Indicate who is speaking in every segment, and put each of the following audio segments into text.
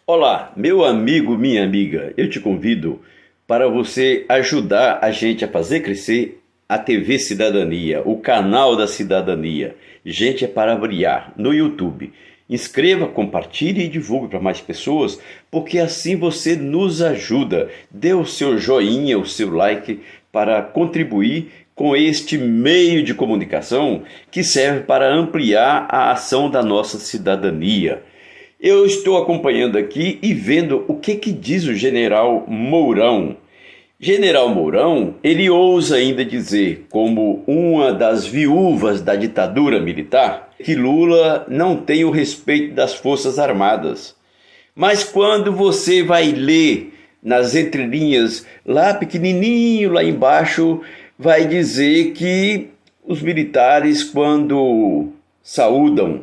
Speaker 1: Olá, meu amigo, minha amiga, eu te convido para você ajudar a gente a fazer crescer a TV Cidadania, o canal da cidadania. Gente, é para brilhar no YouTube. Inscreva, compartilhe e divulgue para mais pessoas, porque assim você nos ajuda. Dê o seu joinha, o seu like para contribuir com este meio de comunicação que serve para ampliar a ação da nossa cidadania. Eu estou acompanhando aqui e vendo o que diz o general Mourão. General Mourão, ele ousa ainda dizer, como uma das viúvas da ditadura militar, que Lula não tem o respeito das Forças Armadas. Mas quando você vai ler nas entrelinhas, lá pequenininho, lá embaixo, vai dizer que os militares, quando saúdam,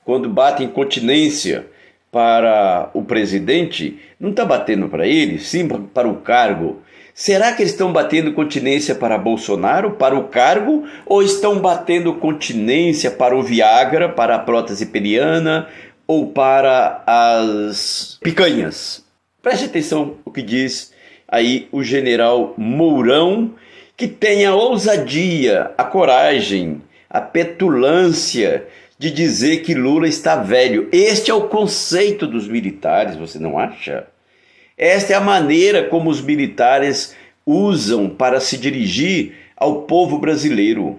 Speaker 1: quando batem continência para o presidente, não está batendo para ele, sim para o cargo. Será que eles estão batendo continência para Bolsonaro, para o cargo, ou estão batendo continência para o Viagra, para a prótese peniana ou para as picanhas? Preste atenção o que diz aí o general Mourão, que tem a ousadia, a coragem, a petulância de dizer que Lula está velho. Este é o conceito dos militares, você não acha? Esta é a maneira como os militares usam para se dirigir ao povo brasileiro,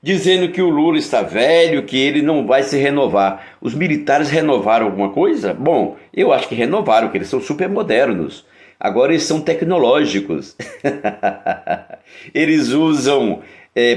Speaker 1: dizendo que o Lula está velho, que ele não vai se renovar. Os militares renovaram alguma coisa? Bom, eu acho que renovaram, que eles são super modernos. Agora eles são tecnológicos. Eles usam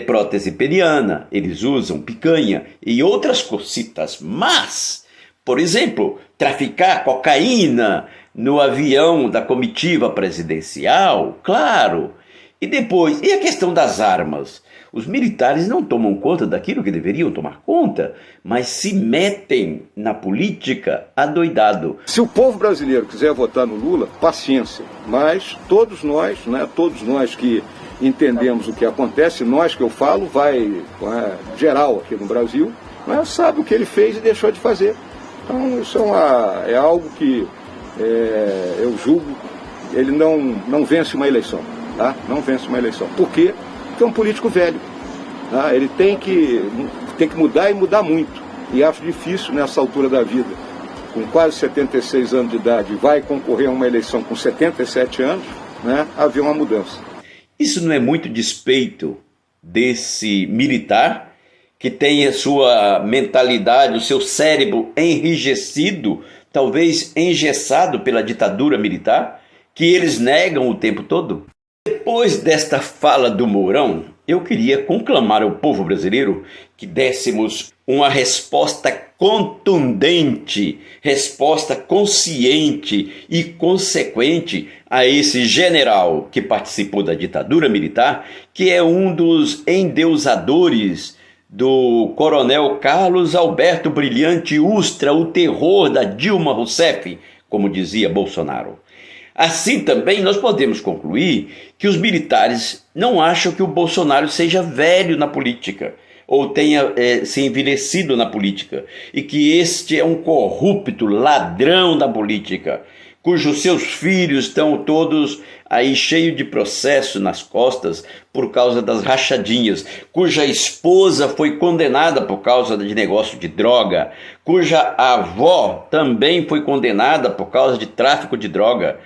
Speaker 1: prótese peniana, eles usam picanha e outras cositas. Mas, por exemplo, traficar cocaína no avião da comitiva presidencial, claro. E depois, e a questão das armas? Os militares não tomam conta daquilo que deveriam tomar conta, mas se metem na política adoidado.
Speaker 2: Se o povo brasileiro quiser votar no Lula, paciência. Mas todos nós, todos nós que entendemos o que acontece, nós que eu falo, geral aqui no Brasil, sabe o que ele fez e deixou de fazer. Então isso é algo que eu julgo, ele não vence uma eleição, tá? Não vence uma eleição. Por quê? Porque é um político velho. Tá? Ele tem que mudar e mudar muito. E acho difícil nessa altura da vida, com quase 76 anos de idade, vai concorrer a uma eleição com 77 anos, haver uma mudança.
Speaker 1: Isso não é muito despeito desse militar que tem a sua mentalidade, o seu cérebro enrijecido, talvez engessado pela ditadura militar, que eles negam o tempo todo? Depois desta fala do Mourão, eu queria conclamar ao povo brasileiro que dessemos uma resposta contundente, resposta consciente e consequente a esse general que participou da ditadura militar, que é um dos endeusadores do coronel Carlos Alberto Brilhante Ustra, o terror da Dilma Rousseff, como dizia Bolsonaro. Assim também nós podemos concluir que os militares não acham que o Bolsonaro seja velho na política ou tenha se envelhecido na política e que este é um corrupto ladrão da política, cujos seus filhos estão todos aí cheios de processo nas costas por causa das rachadinhas, cuja esposa foi condenada por causa de negócio de droga, cuja avó também foi condenada por causa de tráfico de droga,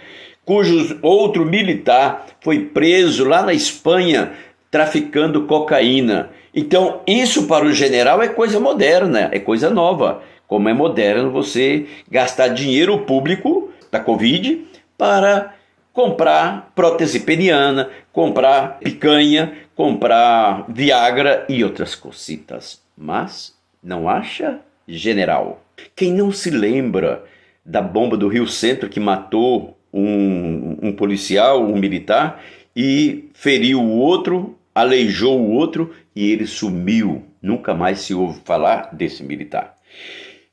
Speaker 1: cujo outro militar foi preso lá na Espanha traficando cocaína. Então isso para o general é coisa moderna, é coisa nova. Como é moderno você gastar dinheiro público da Covid para comprar prótese peniana, comprar picanha, comprar Viagra e outras cositas. Mas não acha, general? Quem não se lembra da bomba do Rio Centro que matou um policial, um militar, e feriu o outro, aleijou o outro e ele sumiu. Nunca mais se ouve falar desse militar.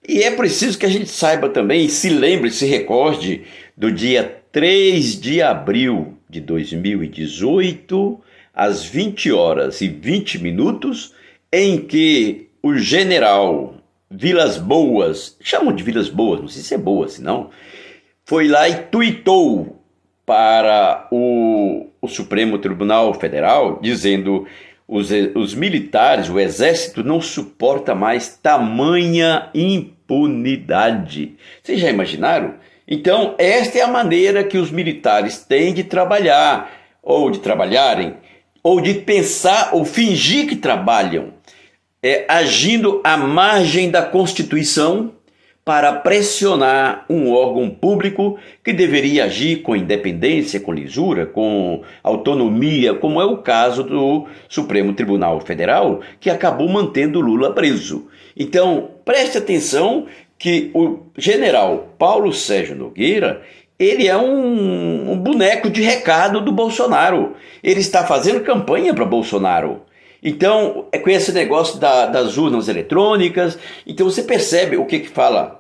Speaker 1: E é preciso que a gente saiba também, se lembre, se recorde do dia 3 de abril de 2018, às 20 horas e 20 minutos, em que o general Vilas Boas, chamam de Vilas Boas, não sei se é boa, senão, foi lá e tuitou para o Supremo Tribunal Federal, dizendo: os militares, o exército não suporta mais tamanha impunidade. Vocês já imaginaram? Então, esta é a maneira que os militares têm de trabalhar, ou de trabalharem, ou de pensar ou fingir que trabalham, agindo à margem da Constituição para pressionar um órgão público que deveria agir com independência, com lisura, com autonomia, como é o caso do Supremo Tribunal Federal, que acabou mantendo Lula preso. Então, preste atenção que o general Paulo Sérgio Nogueira, ele é um boneco de recado do Bolsonaro. Ele está fazendo campanha para Bolsonaro. Então, com esse negócio das urnas eletrônicas, então você percebe o que fala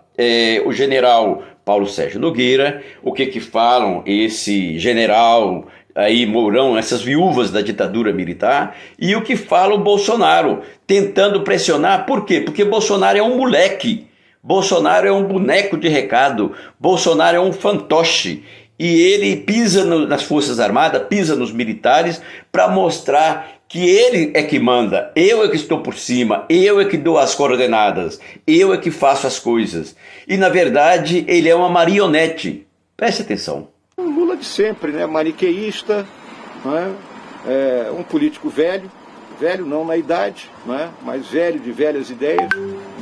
Speaker 1: o general Paulo Sérgio Nogueira, o que falam esse general aí Mourão, essas viúvas da ditadura militar, e o que fala o Bolsonaro, tentando pressionar. Por quê? Porque Bolsonaro é um moleque, Bolsonaro é um boneco de recado, Bolsonaro é um fantoche, e ele pisa nas Forças Armadas, pisa nos militares para mostrar que ele é que manda, eu é que estou por cima, eu é que dou as coordenadas, eu é que faço as coisas. E na verdade ele é uma marionete. Preste atenção.
Speaker 2: O Lula de sempre, né? Maniqueísta, né? Um político velho não na idade, né? Mas velho de velhas ideias.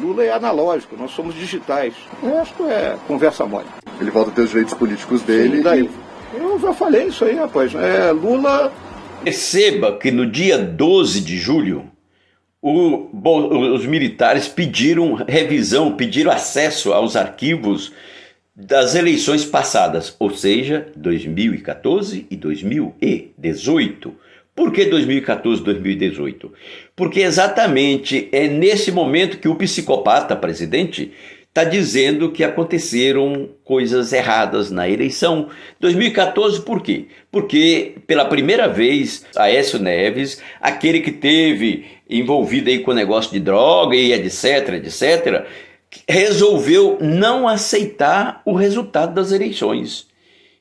Speaker 2: Lula é analógico, nós somos digitais. O resto é conversa mole.
Speaker 3: Ele volta a ter os direitos políticos dele.
Speaker 2: Sim, daí. Eu já falei isso aí, rapaz. Lula...
Speaker 1: Perceba que no dia 12 de julho, os militares pediram revisão, pediram acesso aos arquivos das eleições passadas, ou seja, 2014 e 2018. Por que 2014 e 2018? Porque exatamente é nesse momento que o psicopata presidente está dizendo que aconteceram coisas erradas na eleição. 2014, por quê? Porque pela primeira vez, Aécio Neves, aquele que teve envolvido aí com o negócio de droga e etc., resolveu não aceitar o resultado das eleições.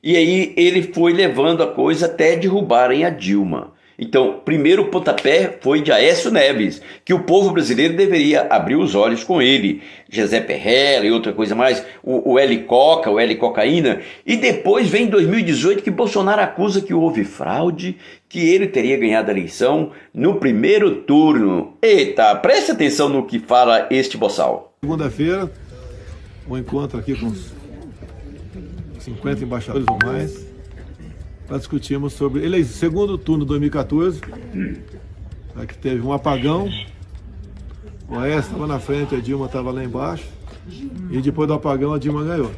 Speaker 1: E aí ele foi levando a coisa até derrubarem a Dilma. Então, primeiro pontapé foi de Aécio Neves, que o povo brasileiro deveria abrir os olhos com ele. José Perrella e outra coisa mais, o L-Coca, o L-Cocaína. E depois vem 2018 que Bolsonaro acusa que houve fraude, que ele teria ganhado a eleição no primeiro turno. Eita, preste atenção no que fala este boçal.
Speaker 4: Segunda-feira, um encontro aqui com 50 embaixadores ou mais, para discutirmos sobre segundo turno de 2014, que teve um apagão, o Aécio estava na frente, a Dilma estava lá embaixo, e depois do apagão a Dilma ganhou.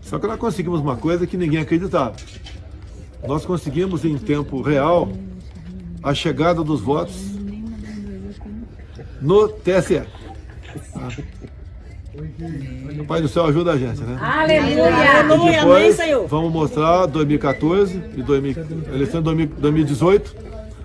Speaker 4: Só que nós conseguimos uma coisa que ninguém acreditava. Nós conseguimos em tempo real a chegada dos votos no TSE. O Pai do Céu ajuda a gente, né?
Speaker 5: Aleluia! Aleluia! Amém, Senhor!
Speaker 4: Vamos mostrar 2014 e eleição de 2018,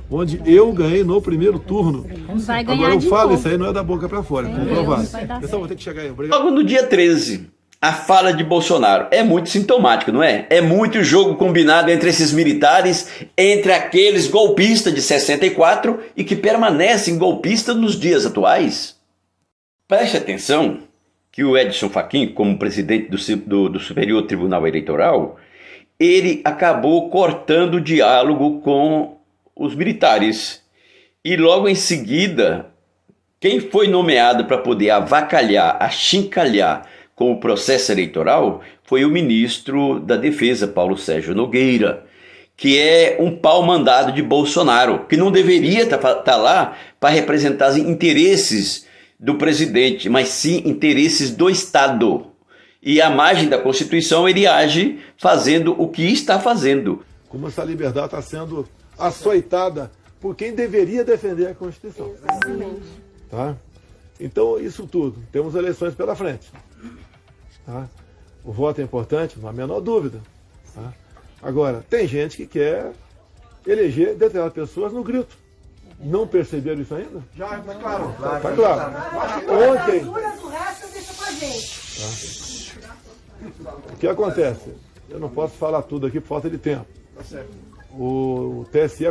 Speaker 4: onde eu ganhei no primeiro turno.
Speaker 5: Vai ganhar.
Speaker 4: Agora eu
Speaker 5: de
Speaker 4: falo,
Speaker 5: novo.
Speaker 4: isso aí não é da boca para fora, é comprovado. Pessoal, vou ter que chegar aí. Obrigado.
Speaker 1: Logo no dia 13, a fala de Bolsonaro é muito sintomática, não é? É muito jogo combinado entre esses militares, entre aqueles golpistas de 64 e que permanecem golpistas nos dias atuais. Preste atenção que o Edson Fachin, como presidente do Superior Tribunal Eleitoral, ele acabou cortando o diálogo com os militares. E logo em seguida, quem foi nomeado para poder avacalhar, achincalhar com o processo eleitoral foi o ministro da Defesa, Paulo Sérgio Nogueira, que é um pau-mandado de Bolsonaro, que não deveria estar lá para representar os interesses do presidente, mas sim interesses do Estado. E à margem da Constituição ele age fazendo o que está fazendo.
Speaker 4: Como essa liberdade está sendo açoitada por quem deveria defender a Constituição. Tá? Então, isso tudo. Temos eleições pela frente. Tá? O voto é importante, não há a menor dúvida. Tá? Agora, tem gente que quer eleger determinadas pessoas no grito. Não perceberam isso ainda?
Speaker 3: Já, está claro.
Speaker 4: Está claro. Ontem... O que acontece? Eu não posso falar tudo aqui por falta de tempo. O TSE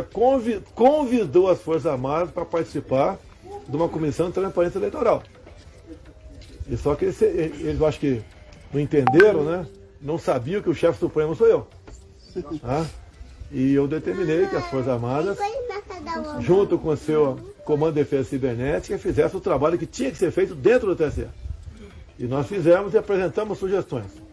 Speaker 4: convidou as Forças Armadas para participar de uma comissão de transparência eleitoral. E só que eles acho que não entenderam, né? Não sabiam que o chefe supremo sou eu. Tá? E eu determinei que as Forças Armadas, junto com o seu Comando de Defesa Cibernética, fizessem o trabalho que tinha que ser feito dentro do TSE. E nós fizemos e apresentamos sugestões.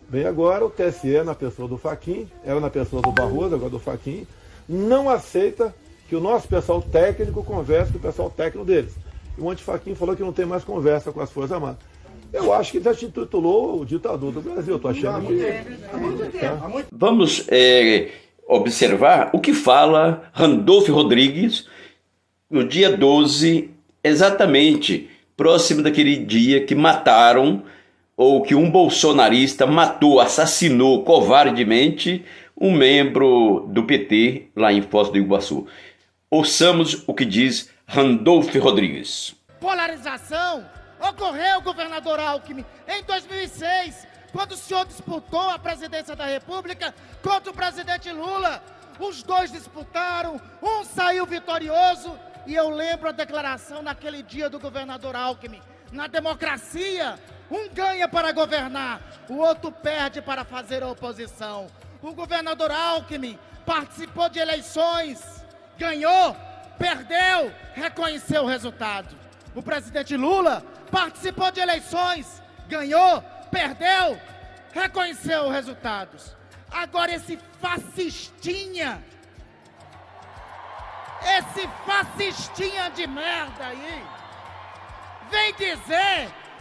Speaker 4: Bem, agora o TSE, na pessoa do Fachin, era na pessoa do Barroso, agora do Fachin, não aceita que o nosso pessoal técnico converse com o pessoal técnico deles. E o Fachin falou que não tem mais conversa com as Forças Armadas. Eu acho que já se intitulou o ditador do Brasil, estou achando que... Tá?
Speaker 1: Vamos observar o que fala Randolfo Rodrigues no dia 12, exatamente próximo daquele dia que mataram, ou que um bolsonarista matou, assassinou covardemente um membro do PT lá em Foz do Iguaçu. Ouçamos o que diz Randolfo Rodrigues.
Speaker 6: Polarização ocorreu, governador Alckmin, em 2006, quando o senhor disputou a presidência da República contra o presidente Lula. Os dois disputaram, um saiu vitorioso, e eu lembro a declaração naquele dia do governador Alckmin. Na democracia, um ganha para governar, o outro perde para fazer a oposição. O governador Alckmin participou de eleições, ganhou, perdeu, reconheceu o resultado. O presidente Lula participou de eleições, ganhou, perdeu, reconheceu os resultados. Agora esse fascistinha de merda aí,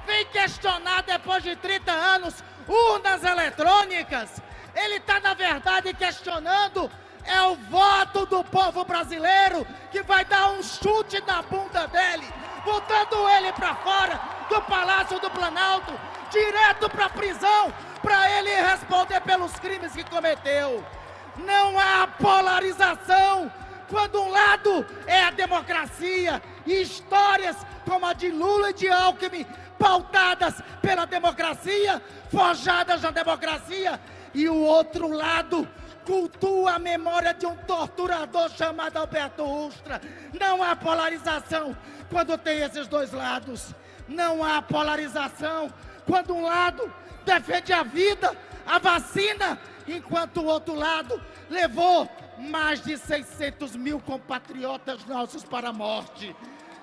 Speaker 6: vem questionar depois de 30 anos urnas eletrônicas. Ele está, na verdade, questionando o voto do povo brasileiro, que vai dar um chute na bunda dele, botando ele para fora do Palácio do Planalto, direto para a prisão, para ele responder pelos crimes que cometeu. Não há polarização quando um lado é a democracia e histórias como a de Lula e de Alckmin, pautadas pela democracia, forjadas na democracia, e o outro lado cultua a memória de um torturador chamado Alberto Ustra. Não há polarização quando tem esses dois lados. Não há polarização quando um lado defende a vida, a vacina, enquanto o outro lado levou mais de 600 mil compatriotas nossos para a morte.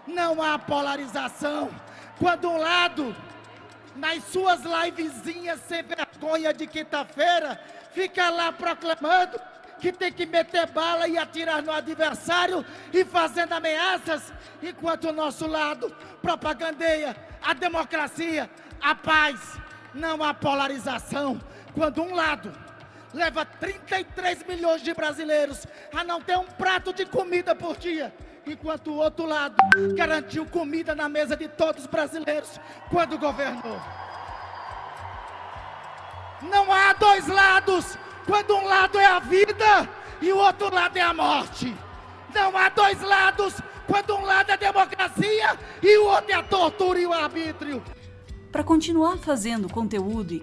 Speaker 6: Não há polarização quando um lado, nas suas livezinhas sem vergonha de quinta-feira, fica lá proclamando que tem que meter bala e atirar no adversário e fazendo ameaças, enquanto o nosso lado propagandeia a democracia, a paz. Não há polarização quando um lado leva 33 milhões de brasileiros a não ter um prato de comida por dia, enquanto o outro lado garantiu comida na mesa de todos os brasileiros quando governou. Não há dois lados quando um lado é a vida e o outro lado é a morte. Não há dois lados quando um lado é a democracia e o outro é a tortura e o arbítrio.
Speaker 7: Para continuar fazendo conteúdo